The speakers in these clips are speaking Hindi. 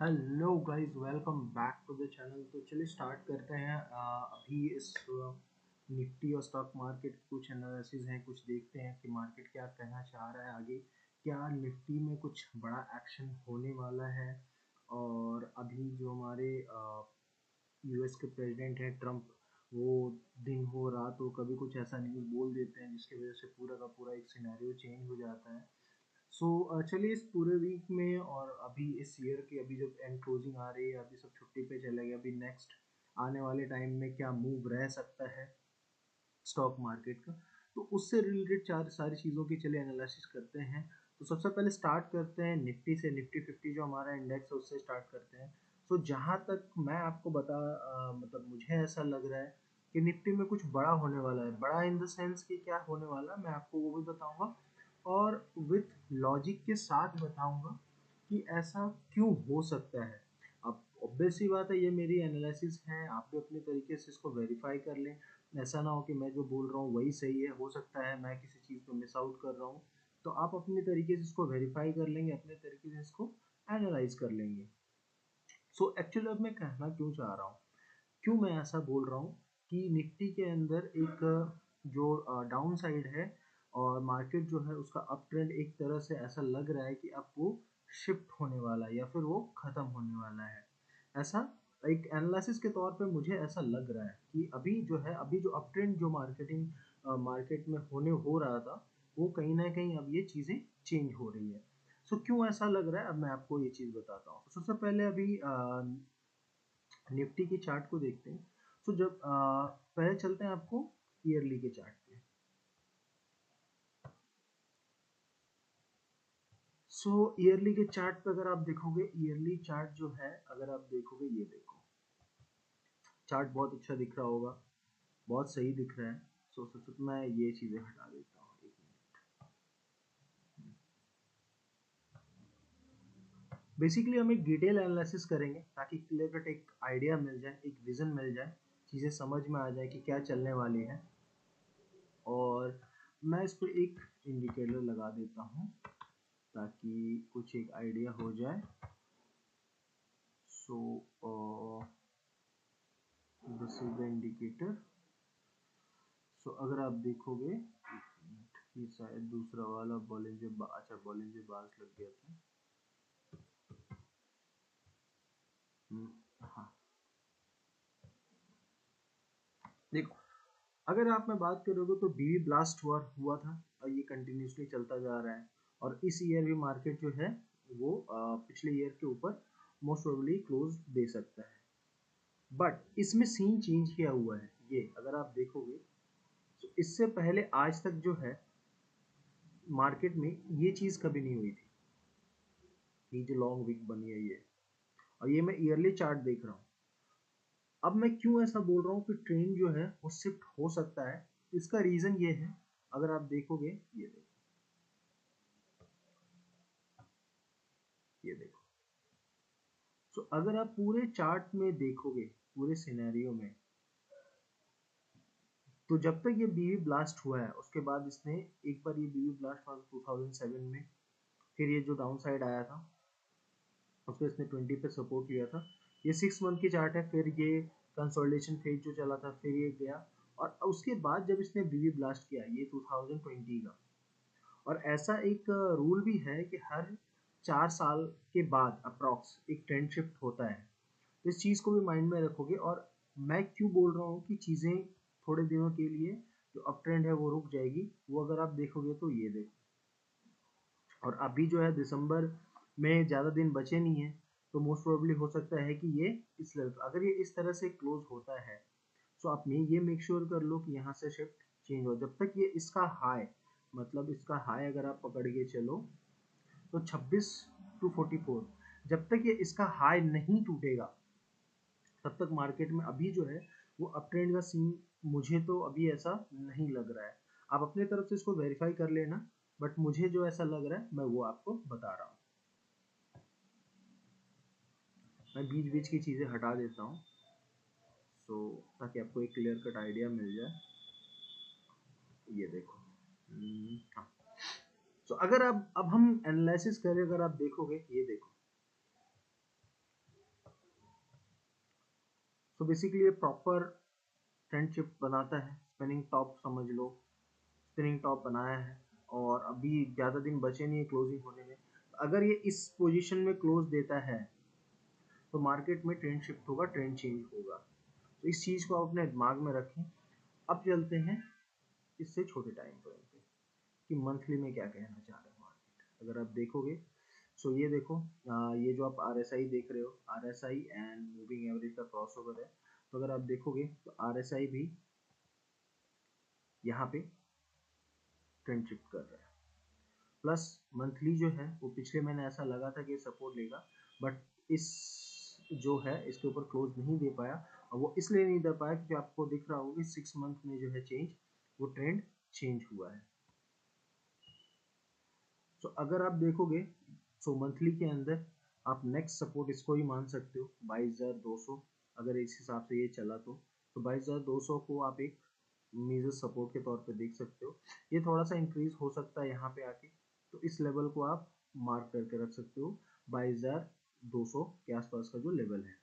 Hello guys, welcome back to the channel. तो चलिए स्टार्ट करते हैं। अभी इस निफ्टी और स्टॉक मार्केट कुछ एनालिसिस हैं, कुछ देखते हैं कि मार्केट क्या कहना चाह रहा है आगे। क्या निफ्टी में कुछ बड़ा एक्शन होने वाला है? और अभी जो हमारे यूएस के प्रेसिडेंट हैं ट्रम्प, वो दिन हो रात हो कभी कुछ ऐसा न्यूज़ बोल देते हैं जिसकी वजह से पूरा का पूरा एक सिनेरियो चेंज हो जाता है। सो चलिए इस पूरे वीक में और अभी इस ईयर की अभी जब एंड क्लोजिंग आ रही है, अभी सब छुट्टी पे चले गए, अभी नेक्स्ट आने वाले टाइम में क्या मूव रह सकता है स्टॉक मार्केट का, तो उससे रिलेटेड चार सारी चीज़ों की चलिए एनालिसिस करते हैं। तो सबसे पहले स्टार्ट करते हैं निफ्टी से। निफ्टी 50 जो हमारा इंडेक्स है उससे स्टार्ट करते हैं। तो जहाँ तक मैं आपको मतलब मुझे ऐसा लग रहा है कि निफ्टी में कुछ बड़ा होने वाला है। बड़ा इन द सेंस कि क्या होने वाला है मैं आपको वो भी बताऊंगा, और विथ लॉजिक के साथ बताऊंगा कि ऐसा क्यों हो सकता है। अब ऑब्वियस सी बात है, ये मेरी एनालिसिस है, आप भी अपने तरीके से इसको वेरीफाई कर लें। ऐसा ना हो कि मैं जो बोल रहा हूँ वही सही है, हो सकता है मैं किसी चीज़ को मिस आउट कर रहा हूँ। तो आप अपने तरीके से इसको वेरीफाई कर लेंगे, अपने तरीके से इसको एनालाइज कर लेंगे। सो एक्चुअली अब मैं कहना क्यों चाह रहा हूँ, क्यों मैं ऐसा बोल रहा हूँ कि निफ्टी के अंदर एक जो डाउन साइड है और मार्केट जो है उसका अप ट्रेंड एक तरह से ऐसा लग रहा है कि अब वो शिफ्ट होने वाला है या फिर वो खत्म होने वाला है। ऐसा एक एनालिसिस के तौर पे मुझे ऐसा लग रहा है कि अभी जो अप ट्रेंड जो मार्केट में होने हो रहा था, वो कहीं ना कहीं अब ये चीज़ें चेंज हो रही है। सो क्यों ऐसा लग रहा है, अब मैं आपको ये चीज़ बताता हूँ। सबसे पहले अभी निफ्टी की चार्ट को देखते हैं। सो जब पहले चलते हैं आपको ईयरली के चार्ट पे। सो ईयरली के चार्ट पे अगर आप देखोगे, ईयरली चार्ट जो है अगर आप देखोगे, ये देखो चार्ट बहुत अच्छा दिख रहा होगा, बहुत सही दिख रहा है। सो सबसे तो मैं ये चीज़ें हटा देता हूँ, एक मिनट। बेसिकली हम एक डिटेल एनालिसिस करेंगे ताकि क्लियर कट एक आइडिया मिल जाए, एक विजन मिल जाए, चीज़ें समझ में आ जाए कि क्या चलने वाली है। और मैं इस पर एक इंडिकेटर लगा देता हूँ ताकि कुछ एक आइडिया हो जाए। So this is the indicator. So अगर आप देखोगे, ये शायद दूसरा वाला अच्छा बॉलिंजर बार्स लग गया था। हाँ, देखो, अगर आप में बात करोगे तो बीवी ब्लास्ट हुआ था और ये कंटिन्यूसली चलता जा रहा है। और इस ईयर भी मार्केट जो है वो पिछले ईयर के ऊपर मोस्ट प्रोबेबली क्लोज दे सकता है। बट इसमें सीन चेंज किया हुआ है। ये अगर आप देखोगे तो इससे पहले आज तक जो है मार्केट में ये चीज़ कभी नहीं हुई थी। ये जो लॉन्ग वीक बनी है ये, और ये मैं ईयरली चार्ट देख रहा हूँ। अब मैं क्यों ऐसा बोल रहा हूँ कि ट्रेंड जो है वो शिफ्ट हो सकता है, इसका रीज़न ये है। अगर आप देखोगे, ये देखो, ये देखो। सो अगर आप पूरे चार्ट में देखोगे, पूरे सिनेरियो में, तो जब तक ये बीवी ब्लास्ट हुआ है उसके बाद इसने एक बार ये बीवी ब्लास्ट हुआ 2007 में, फिर ये जो डाउन साइड आया था उसको इसने 20 पे सपोर्ट लिया था। ये 6 मंथ की चार्ट है। फिर ये कंसोलिडेशन फेज जो चला था, फिर ये गया, और उसके बाद जब इसने बीवी ब्लास्ट किया ये 2020 का। और ऐसा एक रूल भी है कि हर 4 साल के बाद अप्रॉक्स एक ट्रेंड शिफ्ट होता है। तो इस चीज़ को भी माइंड में रखोगे। और मैं क्यों बोल रहा हूँ कि चीज़ें थोड़े दिनों के लिए जो अप ट्रेंड है वो रुक जाएगी, वो अगर आप देखोगे तो ये देखो। और अभी जो है दिसंबर में ज़्यादा दिन बचे नहीं है, तो मोस्ट प्रोबेबली हो सकता है कि ये इस लेवल, अगर ये इस तरह से क्लोज होता है, तो आप ये मेक श्योर कर लो कि यहाँ से शिफ्ट चेंज हो। जब तक ये इसका हाई, मतलब इसका हाई अगर आप पकड़ के चलो तो 26 टू 44, जब तक ये इसका हाई नहीं टूटेगा तब तक मार्केट में अभी जो है वो अप ट्रेंड का सीन मुझे तो अभी ऐसा नहीं लग रहा है। आप अपने तरफ से इसको वेरीफाई कर लेना, बट मुझे जो ऐसा लग रहा है मैं वो आपको बता रहा हूँ। मैं बीच बीच की चीज़ें हटा देता हूँ, सो ताकि आपको एक क्लियर कट आइडिया मिल जाए। ये देखो। हाँ। सो अगर अब हम एनालिसिस करें, अगर आप देखोगे, ये देखो, तो बेसिकली ये प्रॉपर ट्रेंड शिफ्ट बनाता है। स्पिनिंग टॉप समझ लो, स्पिनिंग टॉप बनाया है और अभी ज़्यादा दिन बचे नहीं है क्लोजिंग होने में। अगर ये इस पोजीशन में क्लोज देता है तो मार्केट में ट्रेंड शिफ्ट होगा, ट्रेंड चेंज होगा। तो इस चीज़ को आप अपने दिमाग में रखें। अब चलते हैं इससे छोटे टाइम फ्रेम पे कि मंथली में क्या कहना चाह रहा है मार्केट। अगर आप देखोगे सो ये देखो, ये जो आप RSI देख रहे हो, RSI एंड मूविंग एवरेज का क्रॉसओवर है। तो अगर आप देखोगे तो RSI भी यहाँ पे ट्रेंड शिफ्ट कर रहा है। प्लस मंथली जो है वो पिछले महीने ऐसा लगा था कि सपोर्ट लेगा, बट इस जो है इसके ऊपर क्लोज नहीं दे पाया। और वो इसलिए नहीं दे पाया क्योंकि आपको दिख रहा होगा कि 6 मंथ में जो है चेंज, वो ट्रेंड चेंज हुआ है। तो अगर आप देखोगे तो मंथली के अंदर आप नेक्स्ट सपोर्ट इसको ही मान सकते हो 22,200। अगर इस हिसाब से ये चला तो 22,200 को आप एक मेजर सपोर्ट के तौर पे देख सकते हो। ये थोड़ा सा इंक्रीज हो सकता है यहाँ पे आके, तो इस लेवल को आप मार्क करके रख सकते हो 22,200 के आसपास का जो लेवल है,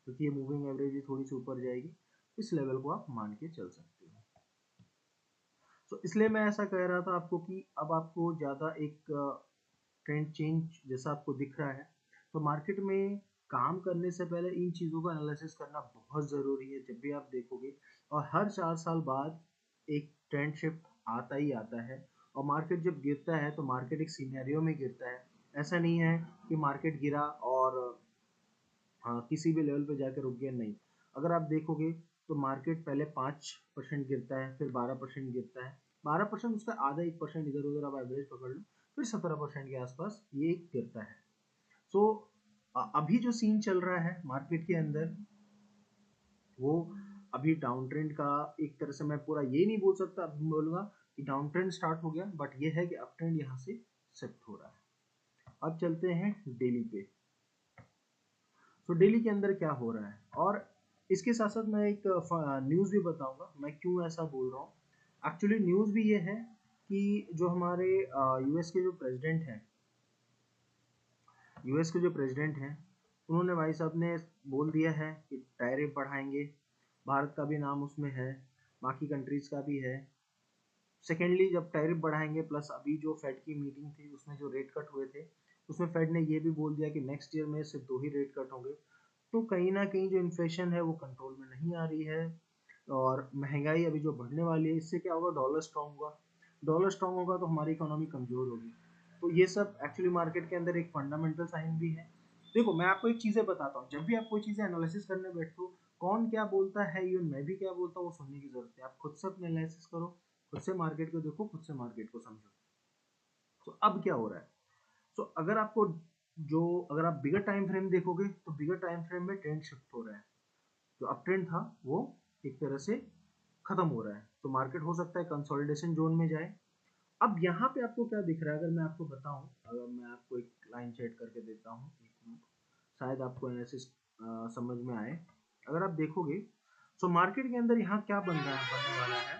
क्योंकि ये मूविंग एवरेज भी थोड़ी सी ऊपर जाएगी। इस लेवल को आप मान के चल सकते हो। तो इसलिए मैं ऐसा कह रहा था आपको कि अब आपको ज़्यादा एक ट्रेंड चेंज जैसा आपको दिख रहा है, तो मार्केट में काम करने से पहले इन चीज़ों का एनालिसिस करना बहुत ज़रूरी है। जब भी आप देखोगे, और हर 4 साल बाद एक ट्रेंड शिफ्ट आता ही आता है। और मार्केट जब गिरता है तो मार्केट एक सिनेरियो में गिरता है। ऐसा नहीं है कि मार्केट गिरा और किसी भी लेवल पे जाकर रुक गया, नहीं। अगर आप देखोगे तो मार्केट पहले 5% गिरता है, फिर 12% गिरता है, 12% उसका आधा 1% इधर उधर आप एवरेज पकड़ लो, फिर 17% के आसपास ये गिरता है। सो अभी जो सीन चल रहा है मार्केट के अंदर, वो अभी डाउन ट्रेंड का एक तरह से, मैं पूरा ये नहीं बोल सकता, अभी बोलूंगा कि डाउन ट्रेंड स्टार्ट हो गया, बट ये है कि अप ट्रेंड यहाँ से शिफ्ट हो रहा है। अब चलते हैं डेली पे। तो डेली के अंदर क्या हो रहा है, और इसके साथ साथ मैं एक न्यूज़ भी बताऊंगा मैं क्यों ऐसा बोल रहा हूँ। एक्चुअली न्यूज़ भी ये है कि जो हमारे यूएस के जो प्रेसिडेंट हैं, यूएस के जो प्रेसिडेंट हैं, उन्होंने, भाई साहब ने बोल दिया है कि टैरिफ बढ़ाएंगे। भारत का भी नाम उसमें है, बाकी कंट्रीज का भी है। सेकेंडली, जब टैरिफ बढ़ाएंगे, प्लस अभी जो फेड की मीटिंग थी उसमें जो रेट कट हुए थे, उसमें फेड ने ये भी बोल दिया कि नेक्स्ट ईयर में सिर्फ 2 ही रेट कट होंगे। तो कहीं ना कहीं जो इन्फ्लेशन है वो कंट्रोल में नहीं आ रही है, और महंगाई अभी जो बढ़ने वाली है, इससे क्या होगा, डॉलर स्ट्रांग होगा। डॉलर स्ट्रांग होगा तो हमारी इकोनॉमी कमजोर होगी। तो ये सब एक्चुअली मार्केट के अंदर एक फंडामेंटल साइन भी है। देखो, मैं आपको एक चीज़ें बताता हूँ, जब भी आप कोई चीज़ें एनालिसिस करने बैठो, कौन क्या बोलता है, इवन मैं भी क्या बोलता हूँ, वो सुनने की जरूरत है। आप खुद से अपने एनालिसिस करो, खुद से मार्केट को देखो, खुद से मार्केट को समझो। तो अब क्या हो रहा है, तो अगर आपको जो, अगर आप बिगर टाइम फ्रेम देखोगे तो बिगर टाइम फ्रेम में ट्रेंड शिफ्ट हो रहा है। जो अप ट्रेंड था वो एक तरह से खत्म हो रहा है, तो मार्केट हो सकता है कंसोलिडेशन जोन में जाए। अब यहाँ पे आपको क्या दिख रहा है, अगर मैं आपको बताऊं, अगर मैं आपको एक लाइन सेट करके देता हूँ, एक मिनट, शायद आपको एनालिसिस समझ में आए। अगर आप देखोगे तो मार्केट के अंदर यहाँ क्या बन रहा है, बनने वाला है,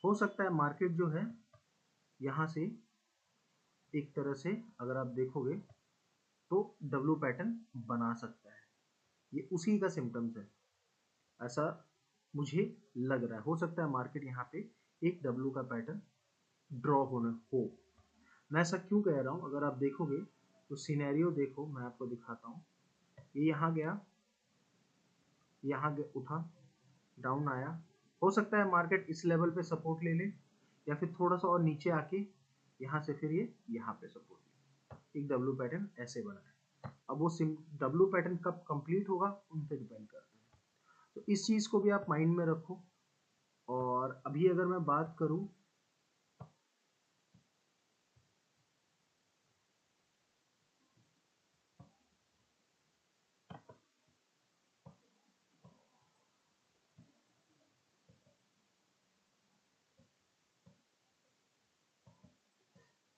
हो सकता है मार्केट जो है यहाँ से एक तरह से, अगर आप देखोगे तो डब्ल्यू पैटर्न बना सकता है। ये उसी का सिम्टम्स है, ऐसा मुझे लग रहा है। हो सकता है मार्केट यहाँ पे एक डब्ल्यू का पैटर्न ड्रॉ होना हो। मैं ऐसा क्यों कह रहा हूँ, अगर आप देखोगे तो सिनेरियो देखो, मैं आपको दिखाता हूँ। ये यहाँ गया, यहाँ उठा, डाउन आया, हो सकता है मार्केट इस लेवल पे सपोर्ट ले ले, या फिर थोड़ा सा और नीचे आके यहाँ से फिर ये यहाँ पे सपोर्ट ले, एक डब्ल्यू पैटर्न ऐसे बना है। अब वो डब्ल्यू पैटर्न कब कंप्लीट होगा उन पे डिपेंड करता है। तो इस चीज़ को भी आप माइंड में रखो। और अभी अगर मैं बात करूँ,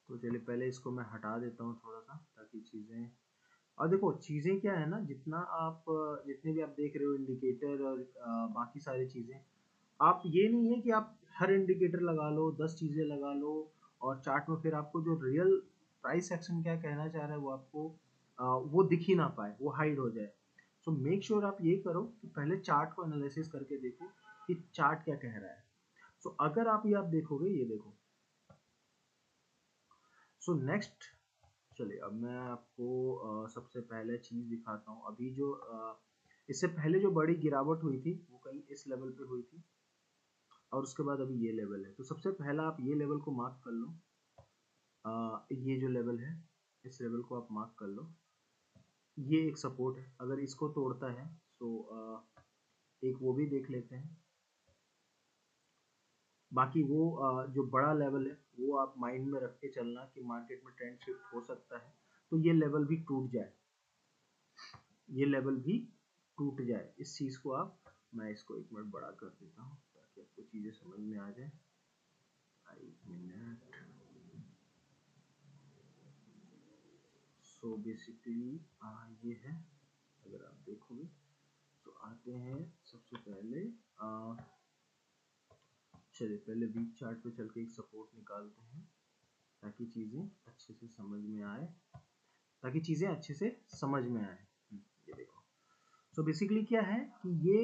तो चलिए पहले इसको मैं हटा देता हूँ थोड़ा सा, ताकि चीज़ें, और देखो चीज़ें क्या है ना, जितना आप जितने भी आप देख रहे हो इंडिकेटर और बाकी सारी चीज़ें, आप ये नहीं है कि आप हर इंडिकेटर लगा लो, 10 चीज़ें लगा लो और चार्ट में फिर आपको जो रियल प्राइस एक्शन क्या कहना चाह रहा है वो आपको वो दिख ही ना पाए, वो हाइड हो जाए। सो मेक श्योर आप ये करो कि पहले चार्ट को एनालिसिस करके देखो कि चार्ट क्या कह रहा है। सो अगर आप ये आप देखोगे, ये देखो। सो नेक्स्ट चलिए अब मैं आपको सबसे पहले चीज दिखाता हूँ। अभी जो इससे पहले जो बड़ी गिरावट हुई थी वो कहीं इस लेवल पे हुई थी और उसके बाद अभी ये लेवल है। तो सबसे पहला आप ये लेवल को मार्क कर लो। ये जो लेवल है इस लेवल को आप मार्क कर लो। ये एक सपोर्ट है, अगर इसको तोड़ता है तो एक वो भी देख लेते हैं। बाकी वो जो बड़ा लेवल है वो आप माइंड में रख के चलना कि मार्केट में ट्रेंड शिफ्ट हो सकता है तो ये लेवल भी टूट जाए, ये लेवल भी टूट जाए। इस चीज को आप, मैं इसको एक मिनट बड़ा कर देता हूँ ताकि आपको चीजें समझ में आ जाए। एक मिनट। सो बेसिकली ये है, अगर आप देखोगे तो आते हैं सबसे पहले चलिए पहले वीक चार्ट पे चल के एक सपोर्ट निकालते हैं ताकि चीजें अच्छे से समझ में आए, ताकि चीजें अच्छे से समझ में आए। ये देखो। सो बेसिकली क्या है कि ये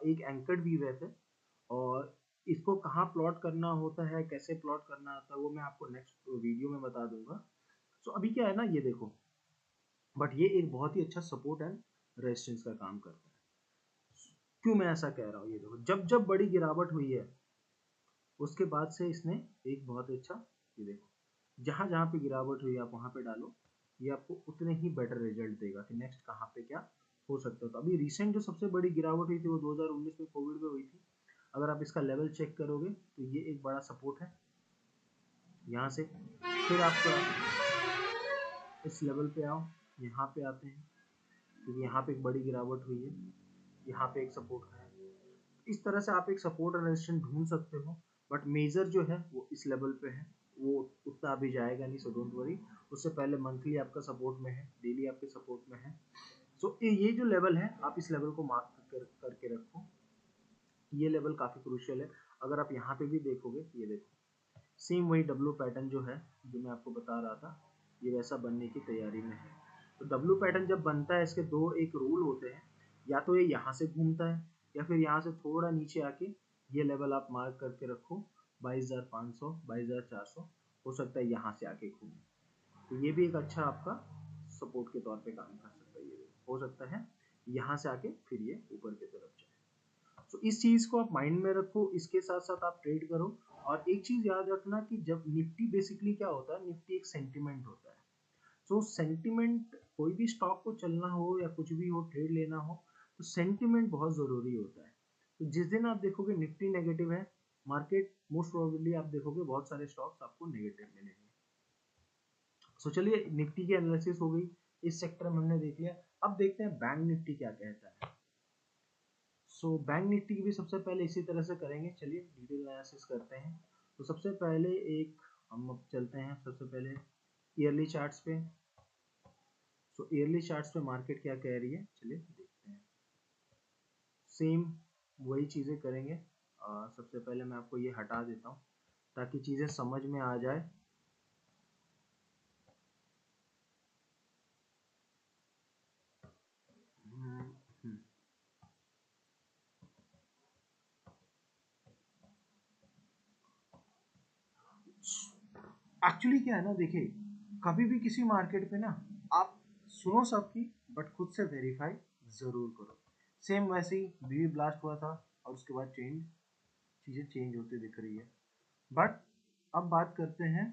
एक एंकर्ड वीव है और इसको कहाँ प्लॉट करना होता है, कैसे प्लॉट करना होता है वो मैं आपको नेक्स्ट वीडियो में बता दूंगा। सो अभी क्या है ना, ये देखो, बट ये एक बहुत ही अच्छा सपोर्ट एंड रेजिस्टेंस का काम करता है। क्यों मैं ऐसा कह रहा हूँ, ये देखो, जब जब बड़ी गिरावट हुई है उसके बाद से इसने एक बहुत अच्छा, ये देखो, जहां जहां पे गिरावट हुई आप वहां पे डालो, ये आपको उतने ही बेटर रिजल्ट देगा कि नेक्स्ट कहाँ पे क्या हो सकता है। तो अभी रिसेंट जो सबसे बड़ी गिरावट हुई थी वो 2019 में कोविड में हुई थी। अगर आप इसका लेवल चेक करोगे तो ये एक बड़ा सपोर्ट है यहाँ से। फिर आप इस लेवल पे आओ, यहाँ पे आते हैं क्योंकि यहाँ पे एक बड़ी गिरावट हुई है, यहाँ पे एक सपोर्ट है। इस तरह से आप एक सपोर्ट और रेजिस्टेंस ढूंढ सकते हो, बट मेजर जो है वो इस लेवल पे है, वो उतना अभी जाएगा नहीं, सो डोंट वरी। उससे पहले मंथली आपका सपोर्ट में है, डेली आपके सपोर्ट में है। सो ये जो लेवल है आप इस लेवल को मार्क करके रखो। ये लेवल काफी क्रूशियल है। अगर आप यहाँ पे भी देखोगे, ये देखो, सेम वही डब्ल्यू पैटर्न जो है जो मैं आपको बता रहा था, ये वैसा बनने की तैयारी में है। तो डब्ल्यू पैटर्न जब बनता है इसके दो एक रूल होते हैं, या तो ये यहाँ से घूमता है या फिर यहाँ से थोड़ा नीचे आके ये लेवल आप मार्क करके रखो 22,500 22,400, हो सकता है यहाँ से आके घूमे। तो ये भी एक अच्छा आपका सपोर्ट के तौर पे काम कर सकता है। ये हो सकता है यहाँ से आके फिर ये ऊपर की तरफ जाए। तो इस चीज को आप माइंड में रखो, इसके साथ साथ आप ट्रेड करो। और एक चीज याद रखना कि जब निफ्टी, बेसिकली क्या होता है, निफ्टी एक सेंटिमेंट होता है। तो सेंटिमेंट, कोई भी स्टॉक को चलना हो या कुछ भी हो, ट्रेड लेना हो, तो सेंटिमेंट बहुत जरूरी होता है। तो जिस दिन आप देखोगे निफ्टी नेगेटिव है, मार्केट मोस्ट प्रोबेबली आप देखोगे बहुत सारे स्टॉक्स आपको नेगेटिव मिलेंगे। सो चलिए, निफ्टी की एनालिसिस हो गई, इस सेक्टर में हमने देख लिया। अब देखते हैं बैंक निफ्टी क्या कहता है। सो बैंक निफ्टी की भी सबसे पहले इसी तरह से करेंगे। चलिए डिटेल एनालिसिस करते हैं। तो सबसे पहले एक हम अब चलते हैं सबसे पहले ईयरली चार्ट्स पे। सो ईयरली चार्ट्स पे मार्केट क्या कह रही है, चलिए देखते हैं। सेम वही चीज़ें करेंगे। सबसे पहले मैं आपको ये हटा देता हूँ ताकि चीज़ें समझ में आ जाए। एक्चुअली क्या है ना, देखिए, कभी भी किसी मार्केट पे ना आप सुनो सबकी, बट खुद से वेरीफाई जरूर करो। सेम वैसे ही बी ब्लास्ट हुआ था और उसके बाद चीज़ें चेंज होती दिख रही है। बट अब बात करते हैं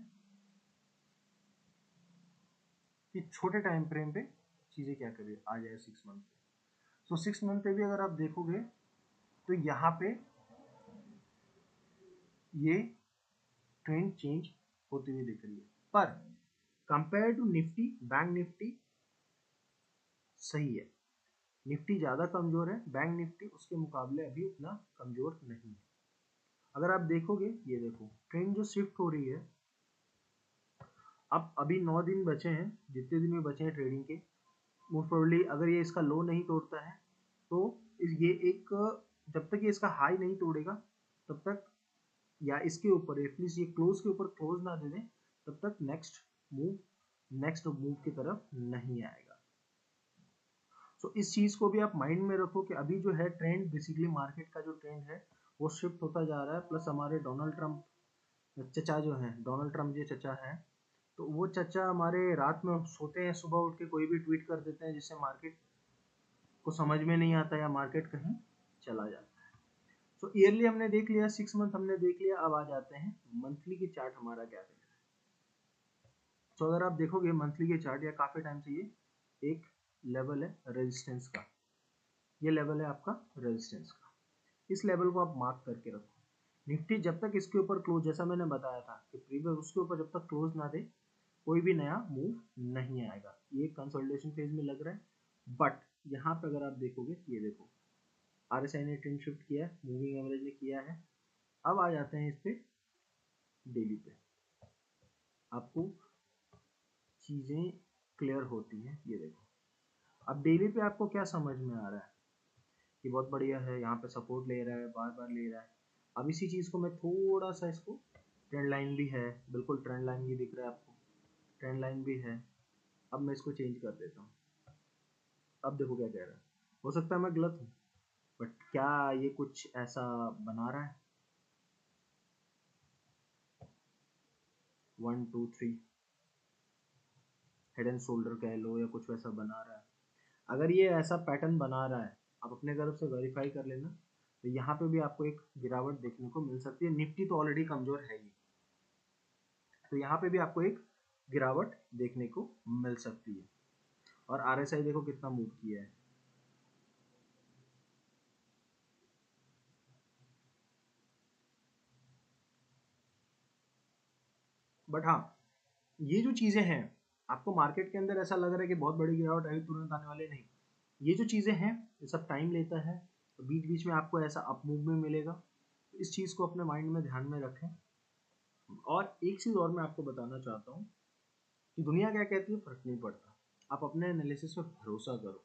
कि छोटे टाइम फ्रेम पे चीज़ें क्या करें, आ जाए 6 मंथ पे। तो 6 मंथ पे भी अगर आप देखोगे तो यहाँ पे ये ट्रेंड चेंज होती हुई दिख रही है। पर compare to Nifty, bank Nifty सही है। निफ्टी ज़्यादा कमज़ोर है, बैंक निफ्टी उसके मुकाबले अभी उतना कमज़ोर नहीं है। अगर आप देखोगे, ये देखो ट्रेंड जो शिफ्ट हो रही है, अब अभी 9 दिन बचे हैं, जितने दिन में बचे हैं ट्रेडिंग के, मोस्ट प्रोबेबली अगर ये इसका लो नहीं तोड़ता है तो ये एक, जब तक ये इसका हाई नहीं तोड़ेगा तब तक या इसके ऊपर एटलीस्ट ये क्लोज के ऊपर क्लोज ना दे दें, तब तक नेक्स्ट मूव की तरफ नहीं आएगा। तो इस चीज को भी आप माइंड में रखो कि अभी जो है ट्रेंड, बेसिकली मार्केट का जो ट्रेंड है वो शिफ्ट होता जा रहा है। प्लस हमारे डोनाल्ड ट्रंप चचा जो हैं, डोनाल्ड ट्रंप जी चचा हैं, तो वो चचा हमारे रात में सोते हैं, सुबह उठ के कोई भी ट्वीट कर देते हैं जिससे मार्केट को समझ में नहीं आता या मार्केट कहीं चला जाता है। तो ईयरली हमने देख लिया, 6 मंथ हमने देख लिया, अब आ जाते हैं मंथली की चार्ट हमारा क्या कह रहा है। तो अगर आप देखोगे मंथली के चार्ट, या काफी टाइम से ये एक लेवल है रेजिस्टेंस का, ये लेवल है आपका रेजिस्टेंस का, इस लेवल को आप मार्क करके रखो। निफ्टी जब तक इसके ऊपर क्लोज, जैसा मैंने बताया था कि प्रीवियस उसके ऊपर जब तक क्लोज ना दे कोई भी नया मूव नहीं आएगा। ये कंसोलिडेशन फेज में लग रहा है, बट यहाँ पे अगर आप देखोगे, ये देखो आरएसआई ने ट्रेंड शिफ्ट किया है, मूविंग एवरेज ने किया है। अब आ जाते हैं इस पे डेली पे, आपको चीजें क्लियर होती हैं। ये देखो अब डेली पे आपको क्या समझ में आ रहा है कि बहुत बढ़िया है, यहाँ पे सपोर्ट ले रहा है, बार बार ले रहा है। अब इसी चीज को मैं थोड़ा सा, इसको ट्रेंड लाइन भी है, बिल्कुल ट्रेंड लाइन भी दिख रहा है आपको, ट्रेंड लाइन भी है। अब मैं इसको चेंज कर देता हूँ, अब देखो क्या कह रहा है। हो सकता है मैं गलत हूँ, बट क्या ये कुछ ऐसा बना रहा है, 1 2 3 हेड एंड शोल्डर कह लो या कुछ वैसा बना रहा है। अगर ये ऐसा पैटर्न बना रहा है, आप अपने तरफ से वेरीफाई कर लेना, तो यहाँ पे भी आपको एक गिरावट देखने को मिल सकती है। निफ्टी तो ऑलरेडी कमजोर है ही, तो यहाँ पे भी आपको एक गिरावट देखने को मिल सकती है। और आरएसआई देखो कितना मूव किया है, बट हाँ ये जो चीजें हैं, आपको मार्केट के अंदर ऐसा लग रहा है कि बहुत बड़ी गिरावट अभी तुरंत आने वाली नहीं, ये जो चीजें हैं ये सब टाइम लेता है। तो बीच बीच में आपको ऐसा अप मूव में मिलेगा, तो इस चीज को अपने माइंड में ध्यान में रखें। और एक चीज और मैं आपको बताना चाहता हूँ कि दुनिया क्या कहती है फर्क नहीं पड़ता, आप अपने एनालिसिस पे भरोसा करो,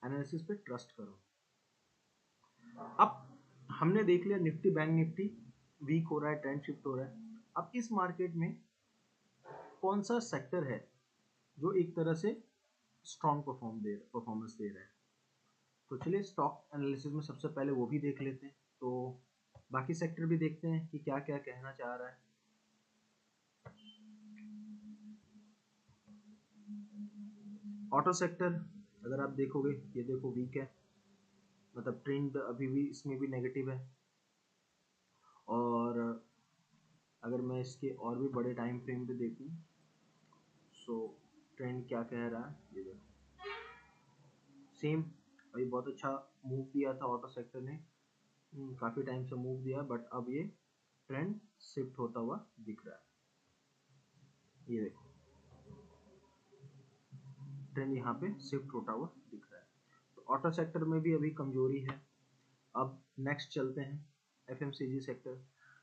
एनालिसिस पे ट्रस्ट करो। अब हमने देख लिया निफ्टी, बैंक निफ्टी वीक हो रहा है, ट्रेंड शिफ्ट हो रहा है। अब इस मार्केट में कौन सा सेक्टर है जो एक तरह से स्ट्रॉन्ग परफॉर्मेंस दे रहा है, तो चलिए स्टॉक एनालिसिस में सबसे पहले वो भी देख लेते हैं। तो बाकी सेक्टर भी देखते हैं कि क्या क्या कहना चाह रहा है। ऑटो सेक्टर अगर आप देखोगे, ये देखो वीक है, मतलब ट्रेंड अभी भी इसमें भी नेगेटिव है। और अगर मैं इसके और भी बड़े टाइम फ्रेम पे देखूं, सो ट्रेंड क्या कह रहा है, ये देखो सेम, अभी बहुत अच्छा मूव दिया था ऑटो सेक्टर ने, काफ़ी टाइम से मूव दिया, बट अब ये ट्रेंड शिफ्ट होता हुआ दिख रहा है। ये देखो ट्रेंड यहाँ पे शिफ्ट होता हुआ दिख रहा है, तो ऑटो सेक्टर में भी अभी कमजोरी है। अब नेक्स्ट चलते हैं एफएमसीजी सेक्टर।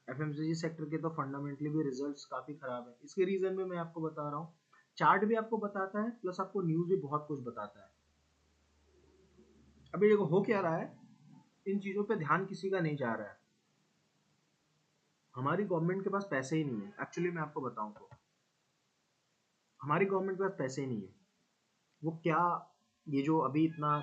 एफएमसीजी सेक्टर के तो फंडामेंटली भी रिजल्ट्स काफ़ी ख़राब है। इसके रीज़न में मैं आपको बता रहा हूँ, चार्ट भी आपको बताता है, प्लस आपको न्यूज़ भी बहुत कुछ बताता है। अभी देखो हो क्या रहा है, इन चीज़ों पे ध्यान किसी का नहीं जा रहा है। हमारी गवर्नमेंट के पास पैसे ही नहीं है, एक्चुअली मैं आपको बताऊं तो हमारी गवर्नमेंट के पास पैसे ही नहीं है। वो क्या, ये जो अभी इतना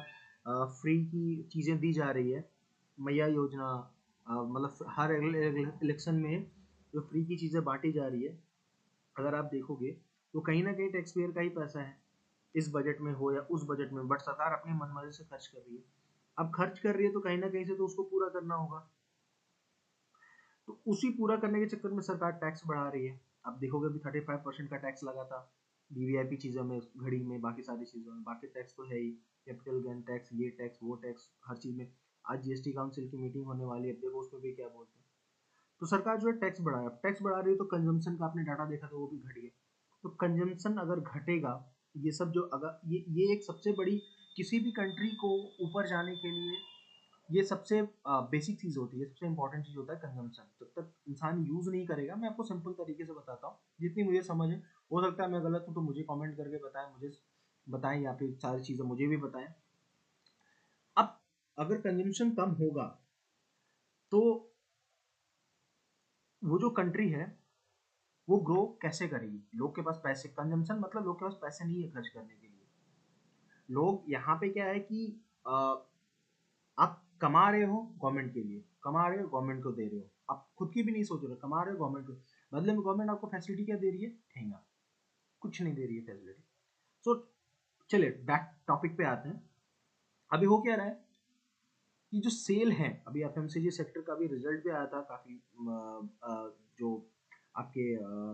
फ्री की चीज़ें दी जा रही है, मैया योजना, मतलब हर इलेक्शन में जो फ्री की चीज़ें बांटी जा रही है, अगर आप देखोगे तो कहीं ना कहीं टैक्स पेयर का ही पैसा है, इस बजट में हो या उस बजट में, बट सरकार अपनी मनमानी से खर्च कर रही है। अब खर्च कर रही है तो कहीं ना कहीं से तो उसको पूरा करना होगा, तो उसी पूरा करने के चक्कर में सरकार टैक्स बढ़ा रही है। आप देखोगे भी 35% का टैक्स लगा था वीवीआईपी चीज़ों में, घड़ी में, बाकी सारी चीज़ों में, बाकी टैक्स तो है ही, कैपिटल गेन टैक्स, ये टैक्स वो टैक्स, हर चीज़ में। आज जीएसटी काउंसिल की मीटिंग होने वाली है, देखो उसमें भी क्या बोलते हैं। तो सरकार जो है टैक्स बढ़ाया, टैक्स बढ़ा रही है, तो कंजम्पशन का आपने डाटा देखा तो वो भी घट गया। तो कंजम्पशन अगर घटेगा, ये सब जो, अगर ये एक सबसे बड़ी, किसी भी कंट्री को ऊपर जाने के लिए ये सबसे बेसिक चीज़ होती है, सबसे इंपॉर्टेंट चीज़ होता है कंजम्पशन। जब तक इंसान यूज़ नहीं करेगा, मैं आपको सिंपल तरीके से बताता हूँ जितनी मुझे समझ है, हो सकता है मैं गलत हूँ तो मुझे कमेंट करके बताएं, मुझे बताएं, या फिर सारी चीज़ें मुझे भी बताएं। अब अगर कंजम्पशन कम होगा तो वो जो कंट्री है वो ग्रो कैसे करेगी? लोग के पास पैसे, कंजम्पशन मतलब लोग के पास पैसे नहीं है खर्च करने के लिए। लोग यहाँ पे क्या है कि आप कमा रहे हो गवर्नमेंट के लिए, कमा रहे हो गवर्नमेंट को दे रहे हो, आप खुद की भी नहीं सोच रहे हो, कमा रहे हो गवर्नमेंट को, बदले में गवर्नमेंट आपको फैसिलिटी क्या दे रही है? ठेंगा, कुछ नहीं दे रही है फैसिलिटी। सो चलिए बैक टॉपिक पे आते हैं। अभी हो क्या रहा है कि जो सेल है, अभी एफएमसीजी सेक्टर का भी रिजल्ट भी आया था काफी, जो आपके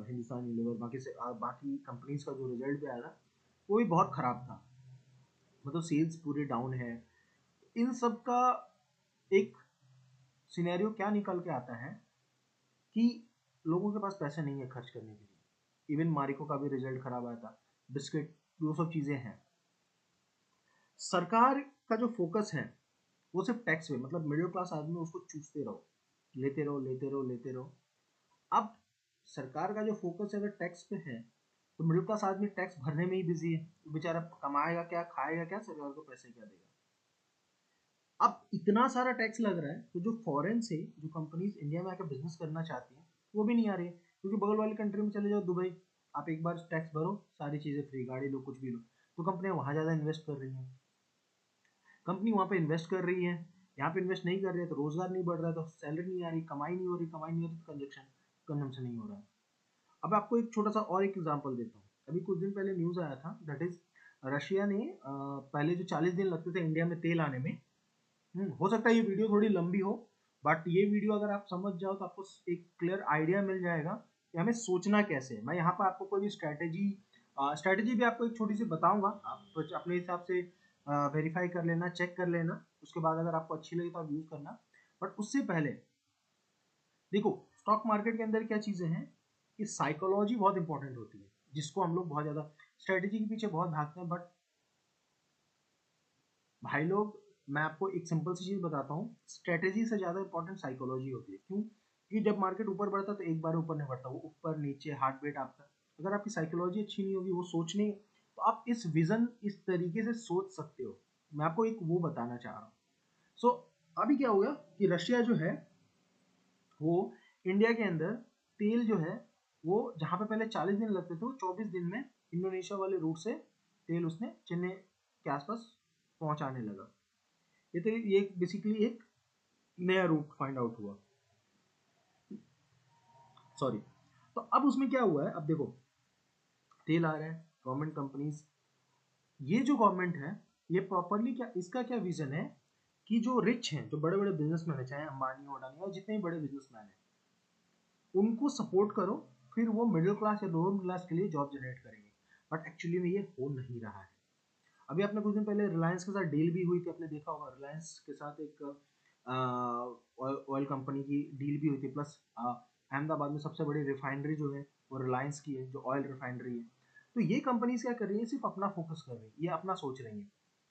हिंदुस्तान यूनिलीवर बाकी से बाकी कंपनीज का जो रिजल्ट भी आया था वो भी बहुत खराब था, मतलब सेल्स पूरे डाउन है। इन सब का एक सिनेरियो क्या निकल के आता है कि लोगों के पास पैसे नहीं है खर्च करने के लिए। इवन मारिको का भी रिजल्ट खराब आया था, बिस्किट, वो सब चीजें हैं। सरकार का जो फोकस है वो सिर्फ टैक्स पे, मतलब मिडिल क्लास आदमी उसको चूसते रहो, लेते रहो लेते रहो लेते रहो। अब सरकार का जो फोकस है अगर टैक्स पे है तो मिडिल क्लास आदमी टैक्स भरने में ही बिजी है, बेचारा कमाएगा क्या, खाएगा क्या, सरकार को पैसे क्या देगा? अब इतना सारा टैक्स लग रहा है तो जो फॉरेन से जो कंपनीज इंडिया में आकर बिजनेस करना चाहती हैं वो भी नहीं आ रही है, क्योंकि बगल वाली कंट्री में चले जाओ दुबई, आप एक बार टैक्स भरो, सारी चीज़ें फ्री, गाड़ी लो, कुछ भी लो, तो कंपनियां वहाँ ज़्यादा इन्वेस्ट कर रही हैं। कंपनी वहाँ पे इन्वेस्ट कर रही है, यहाँ पे इन्वेस्ट नहीं कर रही है तो रोजगार नहीं बढ़ रहा है, तो सैलरी नहीं आ रही, कमाई नहीं हो रही, कमाई नहीं हो रही तो कंजम्पशन नहीं हो रहा है। अब आपको एक छोटा सा और एक एग्जांपल देता हूँ। अभी कुछ दिन पहले न्यूज़ आया था, दैट इज रशिया ने पहले जो 40 दिन लगते थे इंडिया में तेल आने में, हो सकता है ये वीडियो थोड़ी लंबी हो, बट ये वीडियो अगर आप समझ जाओ तो आपको एक क्लियर आइडिया मिल जाएगा कि हमें सोचना कैसे है। मैं यहाँ पर आपको कोई भी स्ट्रैटेजी भी आपको एक छोटी सी बताऊंगा, आप अपने हिसाब से वेरीफाई कर लेना, चेक कर लेना, उसके बाद अगर आपको अच्छी लगी तो आप यूज़ करना। बट उससे पहले देखो, स्टॉक मार्केट के अंदर क्या चीज़ें हैं कि साइकोलॉजी बहुत इंपॉर्टेंट होती है, जिसको हम लोग बहुत ज़्यादा स्ट्रैटेजी के पीछे बहुत भागते हैं। बट भाई लोग, मैं आपको एक सिंपल सी चीज़ बताता हूँ, स्ट्रैटेजी से ज़्यादा इंपॉर्टेंट साइकोलॉजी होती है। क्यों? कि जब मार्केट ऊपर बढ़ता है तो एक बार ऊपर नहीं बढ़ता, वो ऊपर नीचे हार्ट रेट आपका, अगर आपकी साइकोलॉजी अच्छी नहीं होगी, वो सोचने, तो आप इस विजन इस तरीके से सोच सकते हो। मैं आपको एक वो बताना चाह रहा हूँ। सो अभी क्या होगा कि रशिया जो है वो इंडिया के अंदर तेल जो है वो जहाँ पे पहले 40 दिन लगते थे वो 24 दिन में इंडोनेशिया वाले रूट से तेल उसने चेन्नई के आसपास पहुंचाने लगा। ये बेसिकली एक नया रूट फाइंड आउट हुआ, सॉरी। तो अब उसमें क्या हुआ है, अब देखो तेल आ रहा है, गवर्नमेंट कंपनीज, ये जो गवर्नमेंट है ये प्रॉपरली क्या, इसका क्या विजन है कि जो रिच हैं, जो बड़े बड़े बिजनेसमैन है, चाहे अंबानी अडानी और जितने भी बड़े बिजनेसमैन है, उनको सपोर्ट करो, फिर वो मिडिल क्लास या लोअर क्लास के लिए जॉब जनरेट करेंगे। बट एक्चुअली में ये हो नहीं रहा है। अभी आपने कुछ दिन पहले रिलायंस के साथ डील भी हुई थी, आपने देखा होगा, रिलायंस के साथ एक ऑयल कंपनी की डील भी हुई थी, प्लस अहमदाबाद में सबसे बड़ी रिफाइनरी जो है वो रिलायंस की है, जो ऑयल रिफाइनरी है। तो ये कंपनीज क्या कर रही है, सिर्फ अपना फोकस कर रही है, ये अपना सोच रही है,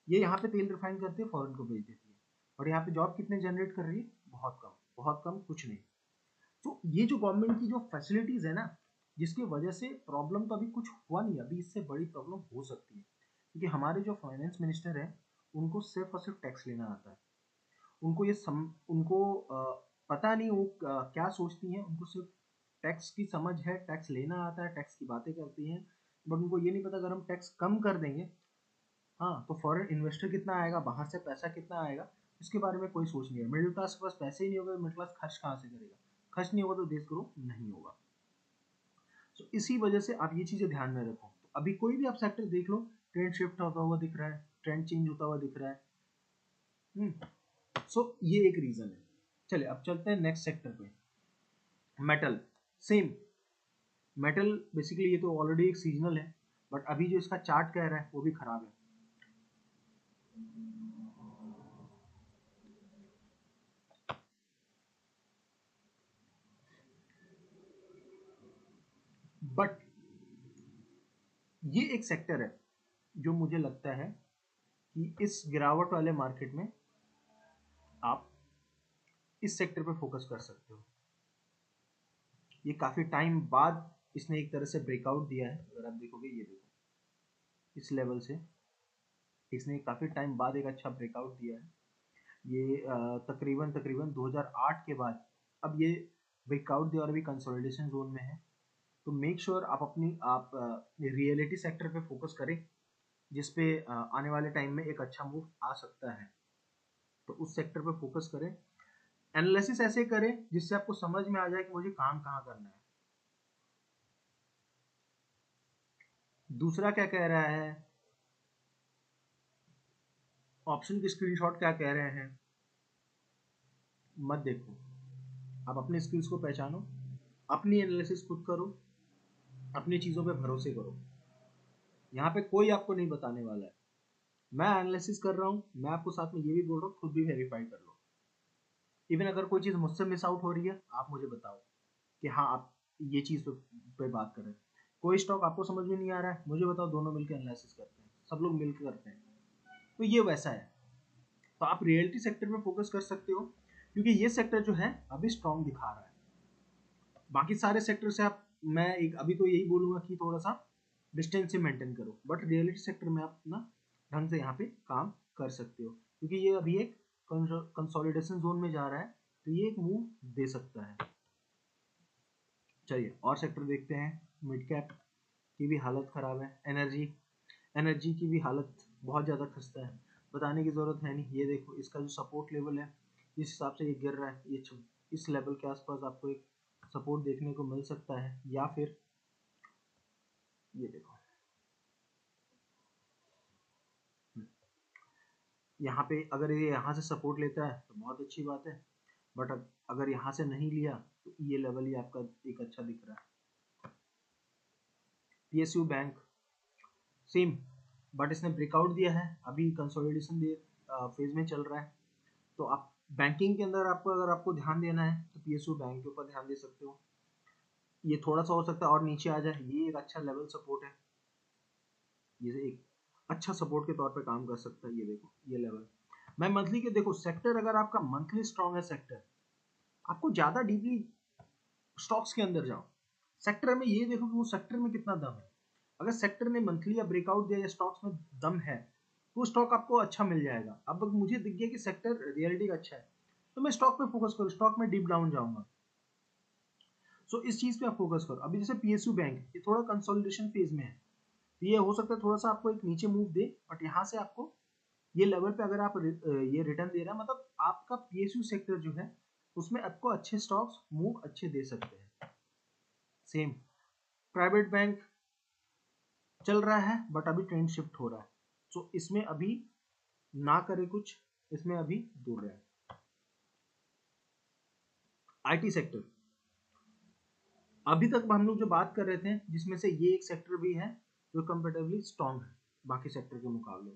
ये यहाँ पे तेल रिफाइन करती है, फॉरेन को बेच देती है, और यहाँ पे जॉब कितने जनरेट कर रही है? बहुत कम, बहुत कम, कुछ नहीं। तो ये जो गवर्नमेंट की जो फैसिलिटीज है ना, जिसकी वजह से प्रॉब्लम तो अभी कुछ हुआ नहीं, अभी इससे बड़ी प्रॉब्लम हो सकती है, क्योंकि हमारे जो फाइनेंस मिनिस्टर है उनको सिर्फ और सिर्फ टैक्स लेना आता है। उनको उनको पता नहीं वो क्या सोचती हैं, उनको सिर्फ टैक्स की समझ है, टैक्स लेना आता है, टैक्स की बातें करती हैं। बट उनको ये नहीं पता अगर हम टैक्स कम कर देंगे, हाँ, तो फॉरेन इन्वेस्टर कितना आएगा, बाहर से पैसा कितना आएगा, इसके बारे में कोई सोच नहीं है। मिडिल क्लास के पास पैसे ही नहीं होगा, मिडिल क्लास खर्च कहाँ से करेगा? खर्च नहीं होगा तो देश ग्रो नहीं होगा। तो इसी वजह से आप ये चीज़ें ध्यान में रखो। तो अभी कोई भी आप सेक्टर देख लो, ट्रेंड शिफ्ट होता हुआ दिख रहा है, ट्रेंड चेंज होता हुआ दिख रहा है। सो ये एक रीजन है। चलिए अब चलते हैं नेक्स्ट सेक्टर पे, मेटल। सेम, मेटल बेसिकली ये तो ऑलरेडी एक सीजनल है, बट अभी जो इसका चार्ट कह रहा है वो भी खराब है। बट ये एक सेक्टर है जो मुझे लगता है कि इस गिरावट वाले मार्केट में आप इस सेक्टर पे फोकस कर सकते हो। ये काफी टाइम बाद इसने एक तरह से ब्रेकआउट दिया है, अगर आप देखोगे, ये देखो इस लेवल से इसने काफी टाइम बाद एक अच्छा ब्रेकआउट दिया है। ये तकरीबन तकरीबन 2008 के बाद अब ये ब्रेकआउट दिया और अभी कंसोलिडेशन जोन में है, तो मेक श्योर आप रियलिटी सेक्टर पे फोकस करें, जिसपे आने वाले टाइम में एक अच्छा मूव आ सकता है, तो उस सेक्टर पे फोकस करें। एनालिसिस ऐसे करें जिससे आपको समझ में आ जाए कि मुझे काम कहाँ करना है। दूसरा क्या कह रहा है, ऑप्शन के स्क्रीनशॉट क्या कह रहे हैं मत देखो, आप अपने स्किल्स को पहचानो, अपनी एनालिसिस खुद करो, अपनी चीज़ों पे भरोसे करो। यहाँ पे कोई आपको नहीं बताने वाला है, मैं एनालिसिस कर रहा हूँ, मैं आपको साथ में ये भी बोल रहा हूँ खुद भी वेरीफाई कर लो। इवन अगर कोई चीज़ मुझसे मिस आउट हो रही है, आप मुझे बताओ कि हाँ आप ये चीज़ पे बात कर रहे हैं। कोई स्टॉक आपको समझ में नहीं आ रहा है, मुझे बताओ, दोनों मिलकर एनालिसिस करते हैं, सब लोग मिलकर करते हैं। तो ये वैसा है, तो आप रियलिटी सेक्टर में फोकस कर सकते हो, क्योंकि ये सेक्टर जो है अभी स्ट्रॉन्ग दिखा रहा है। बाकी सारे सेक्टर से आप, मैं एक अभी तो यही बोलूंगा कि थोड़ा सा डिस्टेंस से मेंटेन करो, बट रियलिटी सेक्टर में आप अपना ढंग से यहाँ पे काम कर सकते हो, क्योंकि ये अभी एक कंसोलिडेशन जोन में जा रहा है, तो ये एक मूव दे सकता है। चलिए और सेक्टर देखते हैं। मिड कैप की भी हालत खराब है, एनर्जी एनर्जी की भी हालत बहुत ज़्यादा खस्ता है, बताने की ज़रूरत है नहीं। ये देखो इसका जो सपोर्ट लेवल है, जिस हिसाब से ये गिर रहा है, ये इस लेवल के आसपास आपको एक सपोर्ट देखने को मिल सकता है, या फिर ये देखो यहाँ पे अगर ये यहाँ से सपोर्ट लेता है तो बहुत अच्छी बात है, बट अगर यहाँ से नहीं लिया तो ये लेवल ही आपका एक अच्छा दिख रहा है। पीएसयू बैंक सेम, बट इसने ब्रेकआउट दिया है, अभी कंसोलिडेशन फेज में चल रहा है। तो आप बैंकिंग के अंदर आपको, अगर आपको ध्यान देना है तो पीएसयू बैंक के ऊपर ध्यान दे सकते हो। ये थोड़ा सा हो सकता है और नीचे आ जाए, ये एक अच्छा लेवल सपोर्ट है, ये एक अच्छा सपोर्ट के तौर पे काम कर सकता है। ये देखो ये लेवल, मैं मंथली के देखो सेक्टर, अगर आपका मंथली स्ट्रॉन्ग है सेक्टर, आपको ज्यादा डीपली स्टॉक्स के अंदर जाओ, सेक्टर में ये देखो कि वो सेक्टर में कितना दम है। अगर सेक्टर ने मंथली या ब्रेकआउट दिया या स्टॉक्स में दम है, तो स्टॉक आपको अच्छा मिल जाएगा। अब मुझे दिख गया कि सेक्टर रियलिटी का अच्छा है, तो मैं स्टॉक पे फोकस करूँ, स्टॉक में डीप डाउन जाऊंगा। सो इस चीज पे आप फोकस करो। अभी जैसे पीएसयू बैंक, ये थोड़ा कंसोलिडेशन फेज में है, तो ये हो सकता है थोड़ा सा आपको एक नीचे मूव दे, बट यहाँ से आपको ये लेवल पे अगर आप ये रिटर्न दे रहा है, मतलब आपका पीएसयू सेक्टर जो है उसमें आपको अच्छे स्टॉक्स मूव अच्छे दे सकते हैं। सेम प्राइवेट बैंक चल रहा है, बट अभी ट्रेंड शिफ्ट हो रहा है, सो इसमें अभी ना करे कुछ, इसमें अभी दूर रहे। आईटी सेक्टर, अभी तक हम लोग जो बात कर रहे थे, जिसमें से ये एक सेक्टर भी है जो कंपेरेटिवली स्ट्रॉन्ग है बाकी सेक्टर के मुकाबले।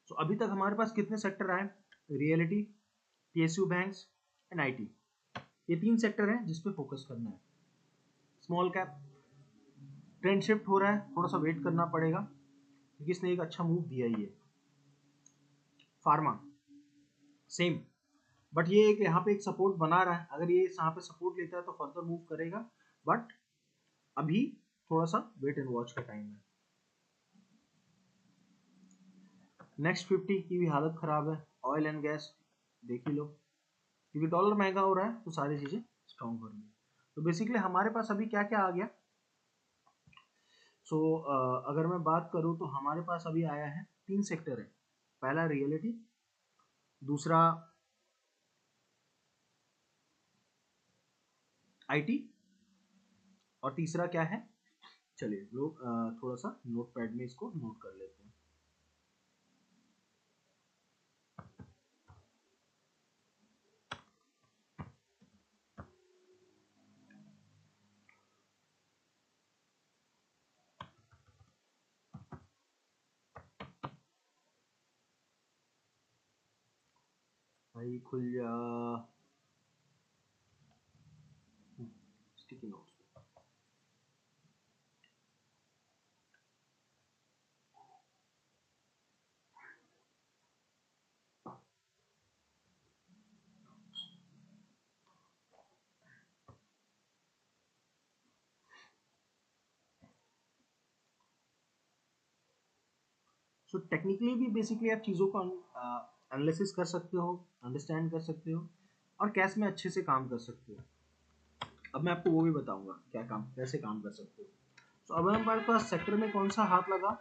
तो अभी तक हमारे पास कितने सेक्टर आए, reality, PSU banks and IT, ये तीन सेक्टर हैं जिस पे फोकस करना है। स्मॉल कैप ट्रेंड शिफ्ट हो रहा है, थोड़ा सा वेट करना पड़ेगा, क्योंकि इसने एक अच्छा मूव दिया ही है। फार्मा सेम, बट ये एक यहाँ पे एक सपोर्ट बना रहा है, अगर ये यहाँ पे सपोर्ट लेता है तो फर्दर मूव करेगा, बट अभी थोड़ा सा वेट एंड वॉच का टाइम है। नेक्स्ट 50 की भी हालत खराब है, ऑयल एंड गैस देख ही लो, क्योंकि डॉलर महंगा हो रहा है तो सारी चीजें स्ट्रॉन्ग हो रही है। तो बेसिकली हमारे पास अभी क्या क्या आ गया, सो अगर मैं बात करूं तो हमारे पास अभी आया है तीन सेक्टर है। पहला रियलिटी, दूसरा आईटी, और तीसरा क्या है, चलिए लोग थोड़ा सा नोट पैड में इसको नोट कर लेते हैं। भाई खुल जा, स्टिकी नोट्स। सो टेक्निकली भी बेसिकली आप चीज़ों को एनालिसिस कर सकते हो, अंडरस्टैंड कर सकते हो और कैश में अच्छे से काम कर सकते हो। अब मैं आपको वो भी बताऊंगा क्या काम, कैसे काम कर सकते हो। तो अब हमारे पास सेक्टर में कौन सा हाथ लगा,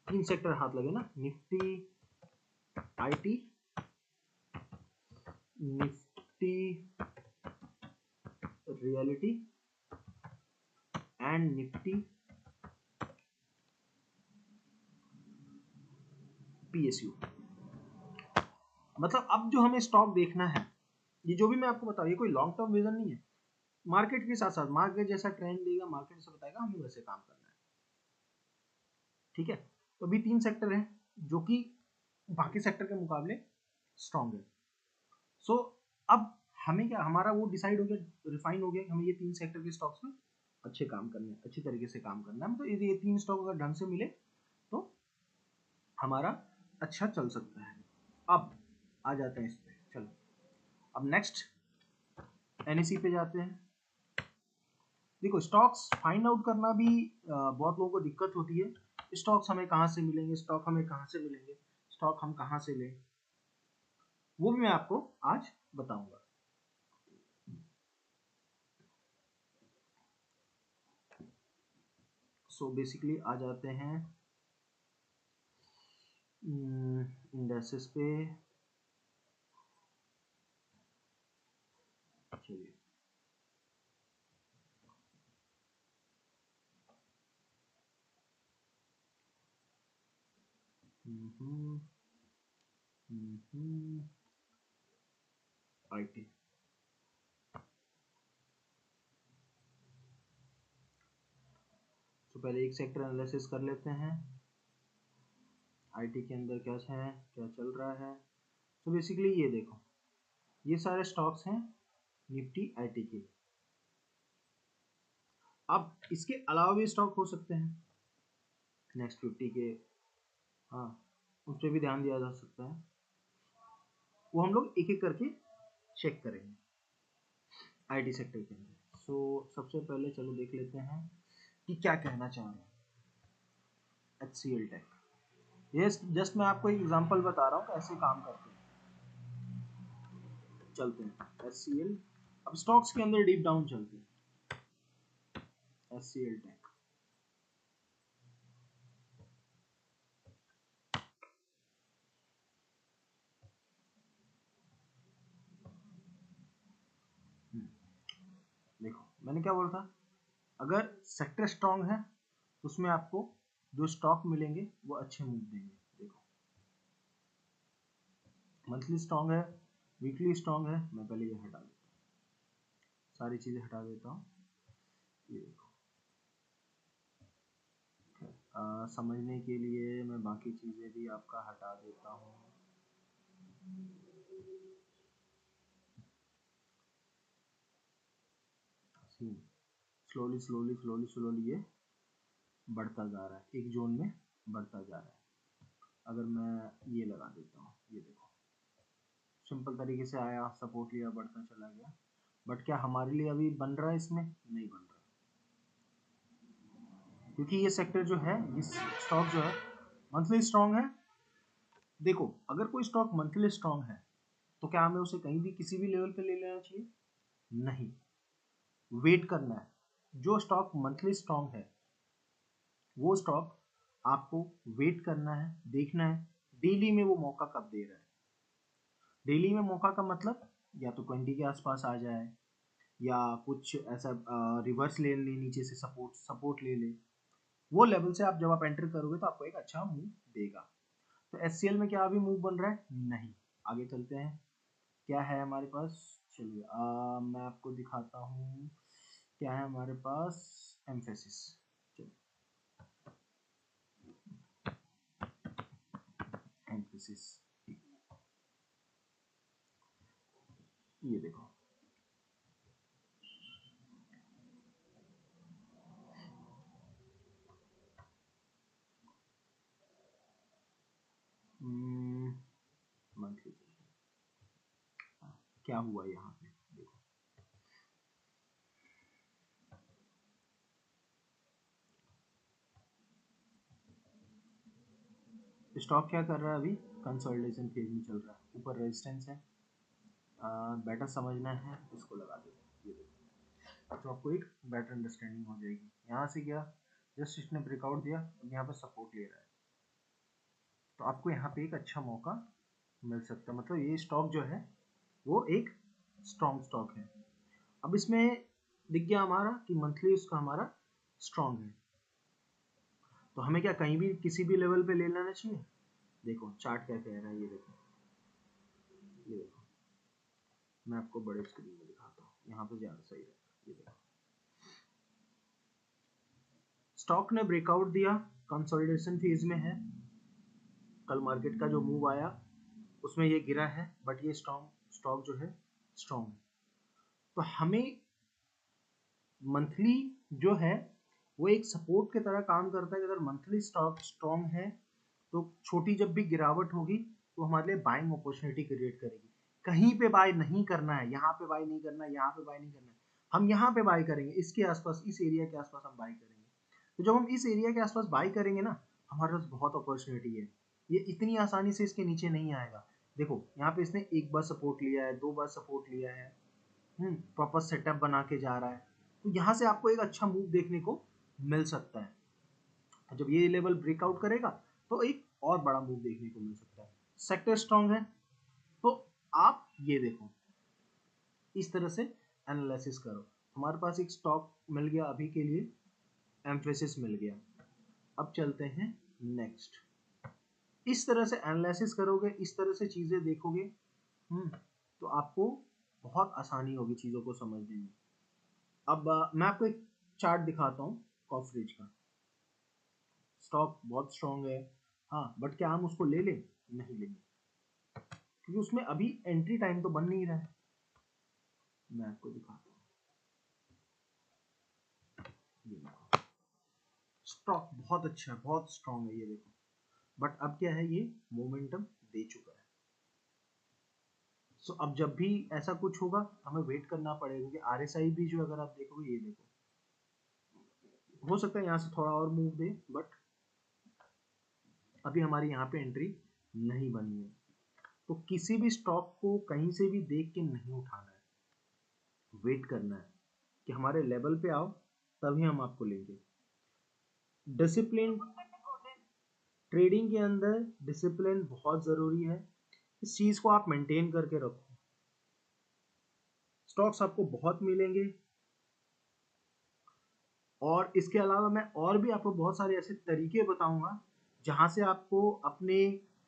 3 सेक्टर हाथ लगे ना, Nifty IT, Nifty reality and Nifty PSU. मतलब अब जो हमें स्टॉक देखना है, ये जो भी मैं आपको बता रही हूँ कोई लॉन्ग टर्म विजन नहीं है, मार्केट के साथ साथ मार्केट जैसा ट्रेंड देगा, मार्केट से बताएगा, हमें वैसे काम करना है। ठीक है, तो अभी 3 सेक्टर हैं जो कि बाकी सेक्टर के मुकाबले स्ट्रॉन्ग है। सो अब हमें क्या, हमारा वो डिसाइड हो गया, रिफाइन हो गया कि हमें ये 3 सेक्टर के स्टॉक्स में अच्छे काम करने हैं, अच्छी तरीके से काम करना है। तो ये 3 स्टॉक अगर ढंग से मिले तो हमारा अच्छा चल सकता है। अब आ जाते हैं इस पे, चलो अब नेक्स्ट एनएसई पे जाते हैं। देखो स्टॉक्स फाइंड आउट करना भी बहुत लोगों को दिक्कत होती है, स्टॉक्स हमें कहाँ से मिलेंगे, स्टॉक हमें कहाँ से मिलेंगे, स्टॉक हम कहाँ से लें, वो भी मैं आपको आज बताऊंगा। सो बेसिकली आ जाते हैं इंडेक्सेस पे। चलिए आईटी, तो पहले एक सेक्टर एनालिसिस कर लेते हैं, आईटी के अंदर क्या है, क्या चल रहा है। तो बेसिकली ये देखो, ये सारे स्टॉक्स हैं निफ्टी आईटी के। अब इसके अलावा भी स्टॉक हो सकते हैं नेक्स्ट 50 के, हाँ उस पर भी ध्यान दिया जा सकता है, वो हम लोग एक एक करके चेक करेंगे आईटी सेक्टर के अंदर। सो सबसे पहले चलो देख लेते हैं कि क्या कहना चाह रहे हैं HCL टेक। ये जस्ट मैं आपको एक एग्जांपल बता रहा हूँ कैसे काम करते हैं। चलते हैं HCL, अब स्टॉक्स के अंदर डीप डाउन चलते हैं। HCL टेक, देखो मैंने क्या बोला था, अगर सेक्टर स्ट्रांग है तो उसमें आपको जो स्टॉक मिलेंगे वो अच्छे मूव देंगे। देखो मंथली स्ट्रांग है, वीकली स्ट्रांग है, मैं पहले ये हटा देता हूँ, सारी चीज़ें हटा देता हूँ। ये देखो समझने के लिए मैं बाकी चीज़ें भी आपका हटा देता हूँ। स्लोली स्लोली स्लोली स्लोली ये बढ़ता जा रहा है, एक जोन में बढ़ता जा रहा है। अगर मैं ये लगा देता हूँ, ये देखो सिंपल तरीके से आया, सपोर्ट लिया, बढ़ता चला गया। बट क्या हमारे लिए अभी बन रहा है, इसमें नहीं बन रहा, क्योंकि ये सेक्टर जो है, ये स्टॉक जो है मंथली स्ट्रांग है। देखो अगर कोई स्टॉक मंथली स्ट्रांग है तो क्या हमें उसे कहीं भी किसी भी लेवल पे ले लेना चाहिए? नहीं, वेट करना है। जो स्टॉक मंथली स्ट्रांग है वो स्टॉक आपको वेट करना है, देखना है डेली में वो मौका कब दे रहा है। डेली में मौका का मतलब या तो 20 के आसपास आ जाए, या कुछ ऐसा रिवर्स ले ले, नीचे से सपोर्ट ले ले, वो लेवल से आप जब आप एंटर करोगे तो आपको एक अच्छा मूव देगा। तो HCL में क्या अभी मूव बन रहा है? नहीं। आगे चलते हैं, क्या है हमारे पास, चलिए मैं आपको दिखाता हूँ क्या है हमारे पास। एम्फेसिस, एम्फेसिस ये देखो, मंथली क्या हुआ यहाँ पे, देखो स्टॉक क्या कर रहा है अभी, कंसोलिडेशन फेज में चल रहा है, ऊपर रेजिस्टेंस है, बेटर समझना है इसको लगा देते हैं, तो आपको एक बेटर अंडरस्टैंडिंग हो जाएगी। यहाँ से क्या, जस्ट इसने ब्रेकआउट दिया, अब यहाँ पे सपोर्ट ले रहा है, तो आपको यहाँ पे एक अच्छा मौका मिल सकता है, मतलब ये स्टॉक जो है वो एक स्ट्रॉन्ग स्टॉक है। अब इसमें दिख गया हमारा कि मंथली उसका हमारा स्ट्रॉन्ग है, तो हमें क्या कहीं भी किसी भी लेवल पे ले लेना चाहिए। देखो चार्ट क्या कह रहा है, ये देखो, ये देखो, मैं आपको बड़े स्क्रीन में दिखाता हूँ, यहाँ पे ज़्यादा सही रहेगा। ये देखो स्टॉक ने ब्रेकआउट दिया, कंसोलिडेशन फेज में है, कल मार्केट का जो मूव आया उसमें ये गिरा है, बट ये स्टॉक जो है स्ट्रॉन्ग है। तो हमें मंथली जो है वो एक सपोर्ट की तरह काम करता है कि अगर मंथली स्टॉक स्ट्रॉन्ग है तो छोटी जब भी गिरावट होगी तो हमारे लिए बाइंग अपॉर्चुनिटी क्रिएट करेगी। कहीं पे बाय नहीं करना है, यहाँ पे बाय नहीं करना है, यहाँ पे बाय नहीं करना है, हम यहाँ पे बाय करेंगे, इसके आसपास, इस एरिया के आसपास हम बाय करेंगे। तो जब हम इस एरिया के आसपास बाय करेंगे ना, हमारे पास बहुत अपॉर्चुनिटी है, ये इतनी आसानी से इसके नीचे नहीं आएगा। देखो यहाँ पे इसने एक बार सपोर्ट लिया है, 2 बार सपोर्ट लिया है, प्रॉपर सेटअप बना के जा रहा है, तो यहाँ से आपको एक अच्छा मूव देखने को मिल सकता है। जब ये लेवल ब्रेकआउट करेगा तो एक और बड़ा मूव देखने को मिल सकता है। सेक्टर स्ट्रॉन्ग है, तो आप ये देखो इस तरह से एनालिसिस करो। हमारे पास एक स्टॉक मिल गया अभी के लिए, एम्फेसिस मिल गया। अब चलते हैं नेक्स्ट। इस तरह से एनालिसिस करोगे, इस तरह से चीजें देखोगे, तो आपको बहुत आसानी होगी चीजों को समझने में। अब मैं आपको एक चार्ट दिखाता हूँ कॉफरेज का। स्टॉक बहुत स्ट्रॉन्ग है, हाँ, बट क्या हम उसको ले लें? नहीं लेंगे, क्योंकि उसमें अभी एंट्री टाइम तो बन नहीं रहा है। मैं आपको दिखाता हूँ, स्टॉक बहुत अच्छा है, बहुत स्ट्रॉन्ग है, ये देखो, बट अब क्या है, ये मोमेंटम दे चुका है। सो अब जब भी ऐसा कुछ होगा हमें वेट करना पड़ेगा, क्योंकि आरएसआई भी जो अगर आप देखोगे, ये देखो, हो सकता है यहाँ से थोड़ा और मूव दे, बट अभी हमारी यहाँ पे एंट्री नहीं बनी है। तो किसी भी स्टॉक को कहीं से भी देख के नहीं उठाना है, वेट करना है कि हमारे लेवल पे आओ, तभी हम आपको लेंगे। डिसिप्लिन, ट्रेडिंग के अंदर डिसिप्लिन बहुत ज़रूरी है, इस चीज़ को आप मेंटेन करके रखो। स्टॉक्स आपको बहुत मिलेंगे, और इसके अलावा मैं और भी आपको बहुत सारे ऐसे तरीके बताऊंगा जहां से आपको अपने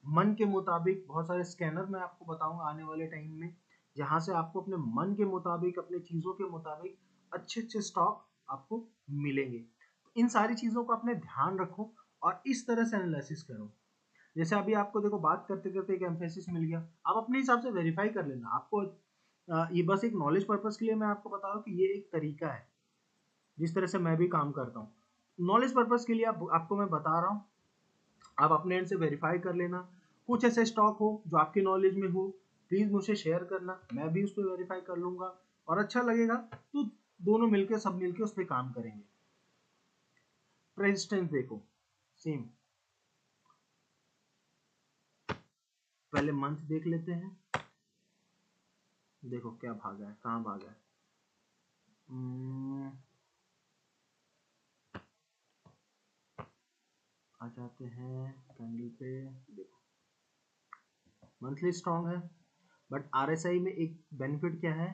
मन के मुताबिक, बहुत सारे स्कैनर मैं आपको बताऊंगा आने वाले टाइम में, जहां से आपको अपने मन के मुताबिक, अपने चीज़ों के मुताबिक अच्छे अच्छे स्टॉक आपको मिलेंगे। इन सारी चीज़ों को अपने ध्यान रखो और इस तरह से एनालिसिस करो। जैसे अभी आपको देखो, बात करते करते एक एम्फेसिस मिल गया, आप अपने हिसाब से वेरीफाई कर लेना। आपको ये बस एक नॉलेज पर्पस के लिए मैं आपको बता रहा हूँ कि ये एक तरीका है जिस तरह से मैं भी काम करता हूँ। नॉलेज पर्पस के लिए आपको मैं बता रहा हूँ, आप अपने एंड से वेरीफाई कर लेना। कुछ ऐसे स्टॉक हो जो आपकी नॉलेज में हो, प्लीज मुझे शेयर करना, मैं भी उस पर वेरीफाई कर लूंगा, और अच्छा लगेगा तो दोनों मिलकर, सब मिलकर उस पर काम करेंगे। रेजिस्टेंस देखो, सेम, पहले मंथ देख लेते हैं। देखो क्या भागा है, कहाँ भागा है। आ जाते हैं कैंडल पे। देखो मंथली स्ट्रॉन्ग है, बट आरएसआई में एक बेनिफिट क्या है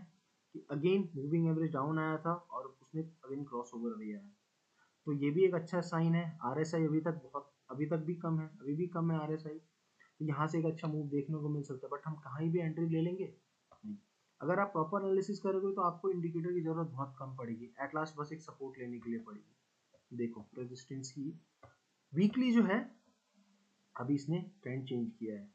कि अगेन मूविंग एवरेज डाउन आया था और उसने अगेन क्रॉस ओवर दिया है, तो ये भी एक अच्छा साइन है। आरएसआई अभी तक भी कम है, अभी भी कम है आरएसआई, तो यहाँ से एक अच्छा मूव देखने को मिल सकता है, बट हम कहीं भी एंट्री ले लेंगे नहीं। अगर आप प्रॉपर एनालिसिस करोगे तो आपको इंडिकेटर की जरूरत बहुत कम पड़ेगी, एट लास्ट बस एक सपोर्ट लेने के लिए पड़ेगी। देखो रेजिस्टेंस की वीकली जो है, अभी इसने ट्रेंड चेंज किया है,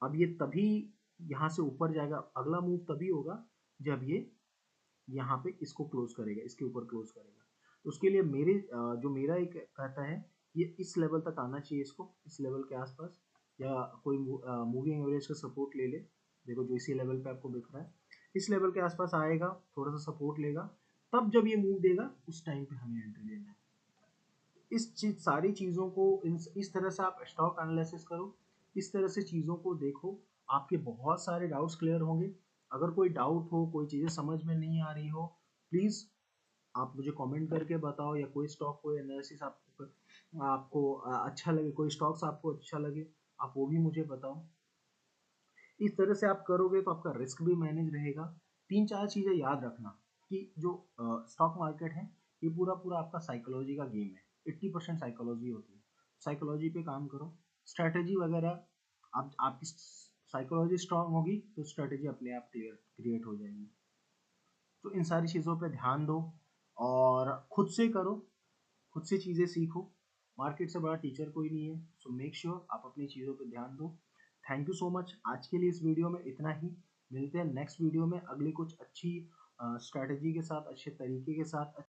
अब ये तभी यहाँ से ऊपर जाएगा, अगला मूव तभी होगा जब ये यहाँ पे इसको क्लोज करेगा, इसके ऊपर क्लोज करेगा। तो उसके लिए जो मेरा एक कहता है, ये इस लेवल तक आना चाहिए, इसको इस लेवल के आसपास, या कोई मूविंग एवरेज का सपोर्ट ले ले। देखो जो इसी लेवल पे आपको दिख रहा है, इस लेवल के आसपास आएगा, थोड़ा सा सपोर्ट लेगा, तब जब ये मूव देगा उस टाइम पे हमें एंट्री लेना है। सारी चीज़ों को इस तरह से आप स्टॉक एनालिसिस करो, इस तरह से चीज़ों को देखो, आपके बहुत सारे डाउट्स क्लियर होंगे। अगर कोई डाउट हो, कोई चीज़ें समझ में नहीं आ रही हो, प्लीज़ आप मुझे कमेंट करके बताओ, या कोई स्टॉक कोई एनालिसिस आपको अच्छा लगे, कोई स्टॉक्स आपको अच्छा लगे, आप वो भी मुझे बताओ। इस तरह से आप करोगे तो आपका रिस्क भी मैनेज रहेगा। 3-4 चीज़ें याद रखना कि जो स्टॉक मार्केट है, ये पूरा पूरा आपका साइकोलॉजी का गेम है। 80% साइकोलॉजी होती है। साइकोलॉजी पे काम करो, स्ट्रैटेजी वगैरह, आप आपकी साइकोलॉजी स्ट्रांग होगी तो स्ट्रैटेजी अपने आप क्रिएट हो जाएगी। तो इन सारी चीज़ों पे ध्यान दो और खुद से करो, खुद से चीज़ें सीखो। मार्केट से बड़ा टीचर कोई नहीं है। सो मेक श्योर आप अपनी चीज़ों पे ध्यान दो। Thank you so much. आज के लिए इस वीडियो में इतना ही। मिलते हैं नेक्स्ट वीडियो में अगली कुछ अच्छी स्ट्रैटेजी के साथ, अच्छे तरीके के साथ।